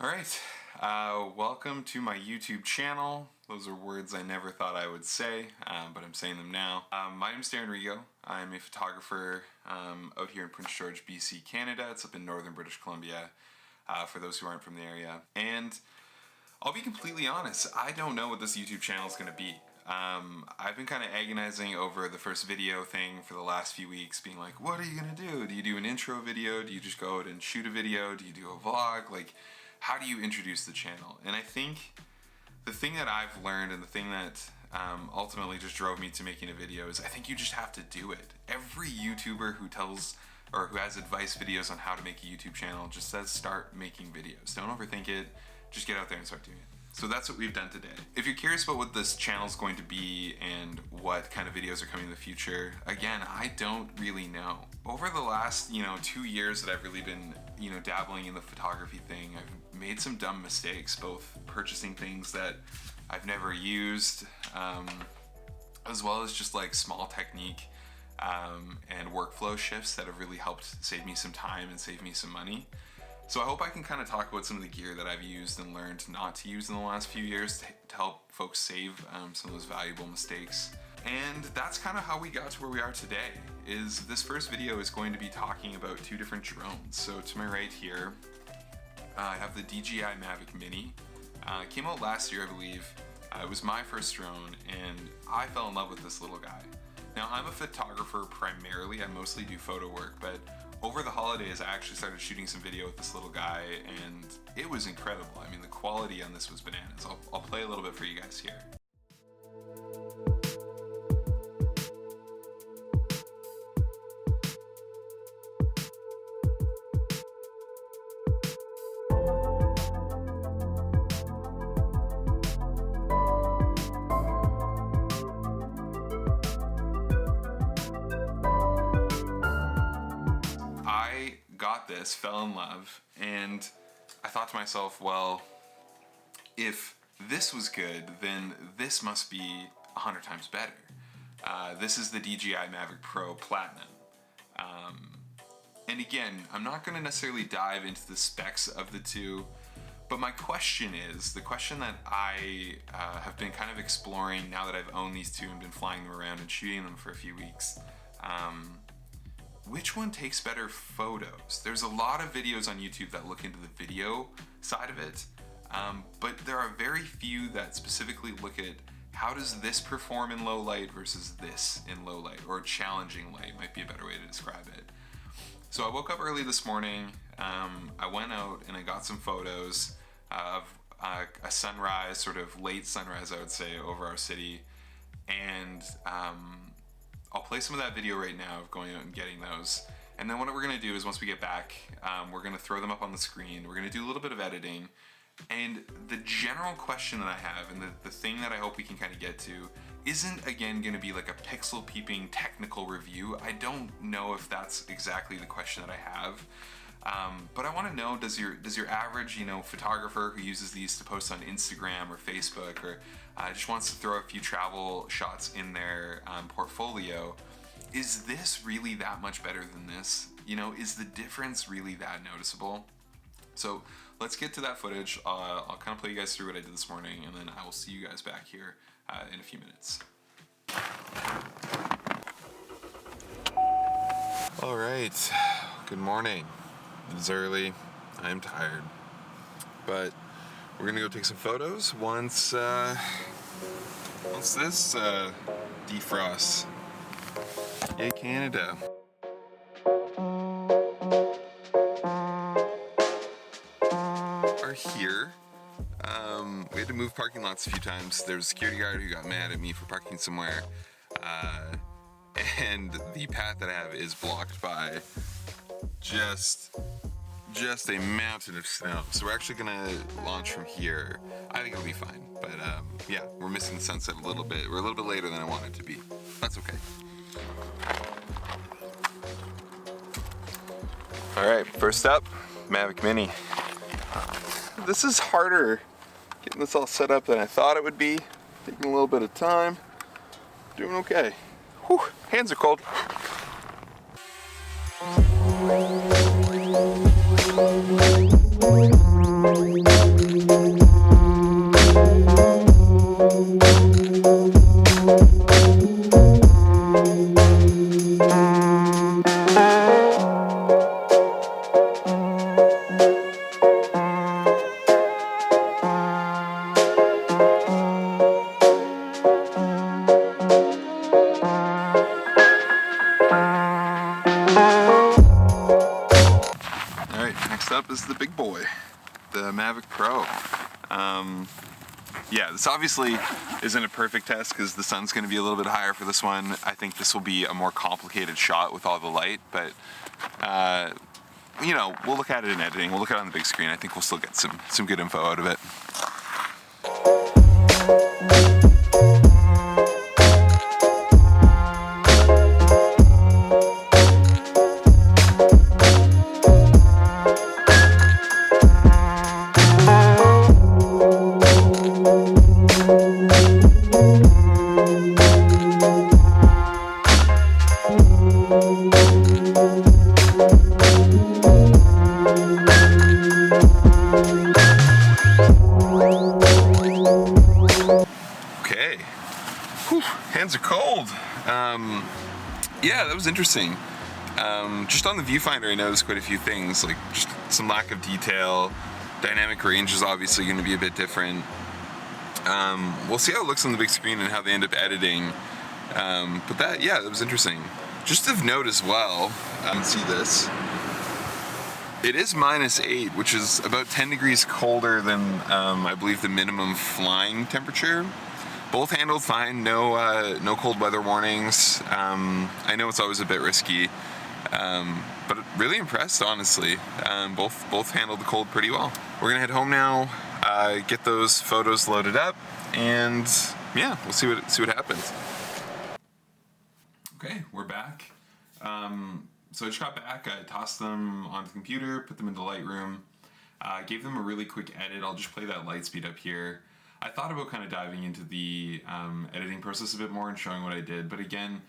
Alright, welcome to my YouTube channel. Those are words I never thought I would say, but I'm saying them now. My name's Darren Rigo. I'm a photographer out here in Prince George, BC, Canada. It's up in northern British Columbia, for those who aren't from the area. And I'll be completely honest, I don't know what this YouTube channel is going to be. I've been kind of agonizing over the first video thing for the last few weeks, being like, what are you going to do? Do you do an intro video? Do you just go out and shoot a video? Do you do a vlog? Like, how do you introduce the channel? And I think the thing that I've learned and the thing that ultimately just drove me to making a video is I think you just have to do it. Every YouTuber who tells or who has advice videos on how to make a YouTube channel just says start making videos. Don't overthink it, just get out there and start doing it. So that's what we've done today. If you're curious about what this channel is going to be and what kind of videos are coming in the future, again, I don't really know. Over the last, 2 years that I've really been, dabbling in the photography thing, I've made some dumb mistakes, both purchasing things that I've never used, as well as just like small technique and workflow shifts that have really helped save me some time and save me some money. So I hope I can kind of talk about some of the gear that I've used and learned not to use in the last few years to help folks save some of those valuable mistakes. And that's kind of how we got to where we are today. Is this first video is going to be talking about two different drones. So to my right here, I have the DJI Mavic Mini. It came out last year, I believe. It was my first drone, and I fell in love with this little guy. Now, I'm a photographer primarily. I mostly do photo work, but over the holidays, I actually started shooting some video with this little guy, and it was incredible. I mean, the quality on this was bananas. I'll play a little bit for you guys here. Got this, fell in love, and I thought to myself, well, if this was good, then this must be 100 times better. This is the DJI Mavic Pro Platinum. And again, I'm not going to necessarily dive into the specs of the two, but my question is, the question that I have been kind of exploring now that I've owned these two and been flying them around and shooting them for a few weeks, which one takes better photos? There's a lot of videos on YouTube that look into the video side of it, but there are very few that specifically look at how does this perform in low light versus this in low light, or challenging light might be a better way to describe it. So I woke up early this morning, I went out and I got some photos of a sunrise, sort of late sunrise I would say, over our city, and I'll play some of that video right now of going out and getting those. And then what we're going to do is once we get back, we're going to throw them up on the screen. We're going to do a little bit of editing. And the general question that I have, and the thing that I hope we can kind of get to, isn't again going to be like a pixel peeping technical review. I don't know if that's exactly the question that I have. But I want to know, does your average, photographer who uses these to post on Instagram or Facebook, or just wants to throw a few travel shots in their portfolio, is this really that much better than this? Is the difference really that noticeable? So let's get to that footage. I'll kind of play you guys through what I did this morning, and then I will see you guys back here in a few minutes. All right, good morning. It's early, I'm tired, but we're gonna go take some photos once this defrosts. Yay, Canada. Are here. We had to move parking lots a few times. There was a security guard who got mad at me for parking somewhere, and the path that I have is blocked by just a mountain of snow. So we're actually gonna launch from here. I think it'll be fine, but yeah, we're missing the sunset a little bit. We're a little bit later than I wanted to be. That's okay. All right, first up, Mavic Mini. This is harder getting this all set up than I thought it would be. Taking a little bit of time. Doing okay. Whew, hands are cold. is the big boy, the Mavic Pro. Yeah, this obviously isn't a perfect test because the sun's going to be a little bit higher for this one. I think this will be a more complicated shot with all the light, but you know, we'll look at it in editing. We'll look at it on the big screen. I think we'll still get some good info out of it. Okay. Whew, hands are cold. Yeah, that was interesting. Just on the viewfinder, I noticed quite a few things, like just some lack of detail. Dynamic range is obviously going to be a bit different. We'll see how it looks on the big screen and how they end up editing. But that was interesting. Just of note as well, you can see this. It is -8, which is about 10 degrees colder than I believe the minimum flying temperature. Both handled fine, no cold weather warnings. I know it's always a bit risky, but really impressed, honestly. Both handled the cold pretty well. We're gonna head home now, get those photos loaded up, and yeah, we'll see what happens. Okay, we're back. So I just got back, I tossed them onto the computer, put them into Lightroom, gave them a really quick edit. I'll just play that light speed up here. I thought about kind of diving into the editing process a bit more and showing what I did, but again,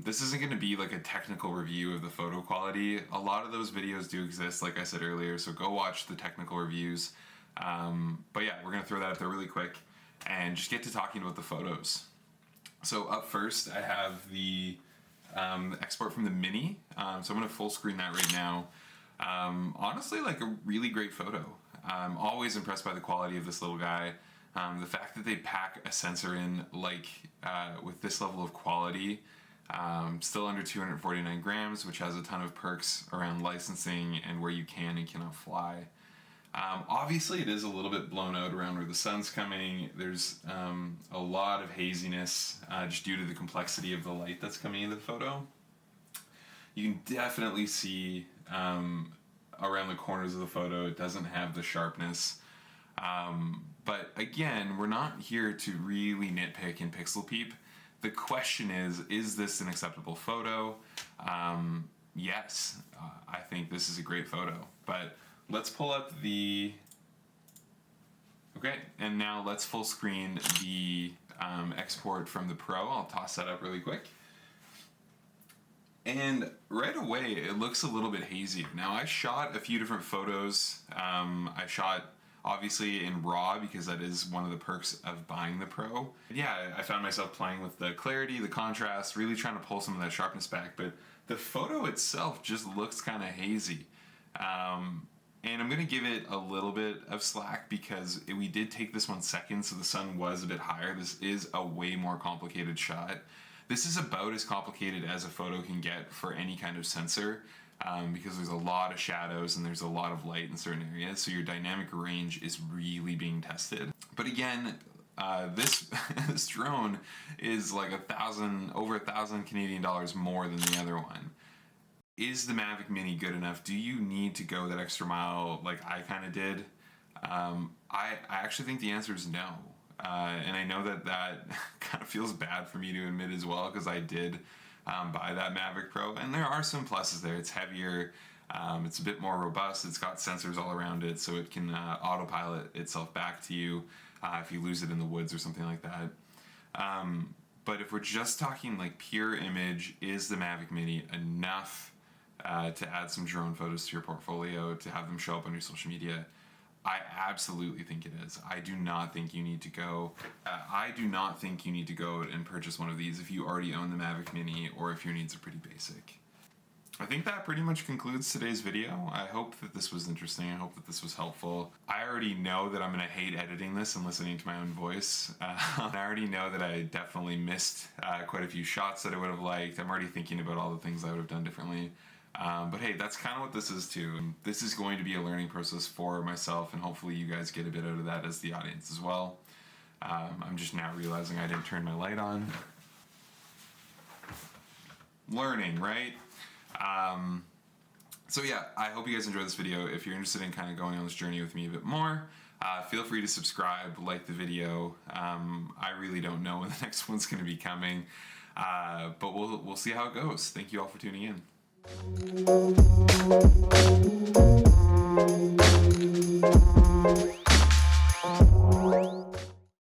this isn't going to be like a technical review of the photo quality. A lot of those videos do exist, like I said earlier, so go watch the technical reviews. But yeah, we're going to throw that up there really quick and just get to talking about the photos. So up first, I have the export from the Mini, so I'm going to full screen that right now. Honestly, like a really great photo. I'm always impressed by the quality of this little guy. The fact that they pack a sensor in like with this level of quality, still under 249 grams, which has a ton of perks around licensing and where you can and cannot fly. Obviously it is a little bit blown out around where the sun's coming. There's a lot of haziness just due to the complexity of the light that's coming into the photo. You can definitely see around the corners of the photo it doesn't have the sharpness. But again, we're not here to really nitpick and pixel peep. The question is this an acceptable photo? Yes, I think this is a great photo, but let's pull up the, okay, and now let's full screen the export from the Pro. I'll toss that up really quick. And right away, it looks a little bit hazy. Now, I shot a few different photos. I shot, obviously, in RAW, because that is one of the perks of buying the Pro. Yeah, I found myself playing with the clarity, the contrast, really trying to pull some of that sharpness back, but the photo itself just looks kind of hazy. And I'm going to give it a little bit of slack because we did take this 1 second, so the sun was a bit higher. This is a way more complicated shot. This is about as complicated as a photo can get for any kind of sensor, because there's a lot of shadows and there's a lot of light in certain areas, so your dynamic range is really being tested. But again, this this drone is like over $1,000 Canadian dollars more than the other one. Is the Mavic Mini good enough? Do you need to go that extra mile like I kind of did? I actually think the answer is no. And I know that kind of feels bad for me to admit as well, because I did buy that Mavic Pro, and there are some pluses there. It's heavier, it's a bit more robust, it's got sensors all around it, so it can autopilot itself back to you if you lose it in the woods or something like that. But if we're just talking like pure image, is the Mavic Mini enough to add some drone photos to your portfolio, to have them show up on your social media? I absolutely think it is. I do not think you need to go and purchase one of these if you already own the Mavic Mini or if your needs are pretty basic. I think that pretty much concludes today's video. I hope that this was interesting. I hope that this was helpful. I already know that I'm going to hate editing this and listening to my own voice. I already know that I definitely missed quite a few shots that I would have liked. I'm already thinking about all the things I would have done differently. But hey, that's kind of what this is too. And this is going to be a learning process for myself, and hopefully you guys get a bit out of that as the audience as well. I'm just now realizing I didn't turn my light on. Learning, right? So yeah, I hope you guys enjoyed this video. If you're interested in kind of going on this journey with me a bit more, feel free to subscribe, like the video. I really don't know when the next one's going to be coming, but we'll see how it goes. Thank you all for tuning in.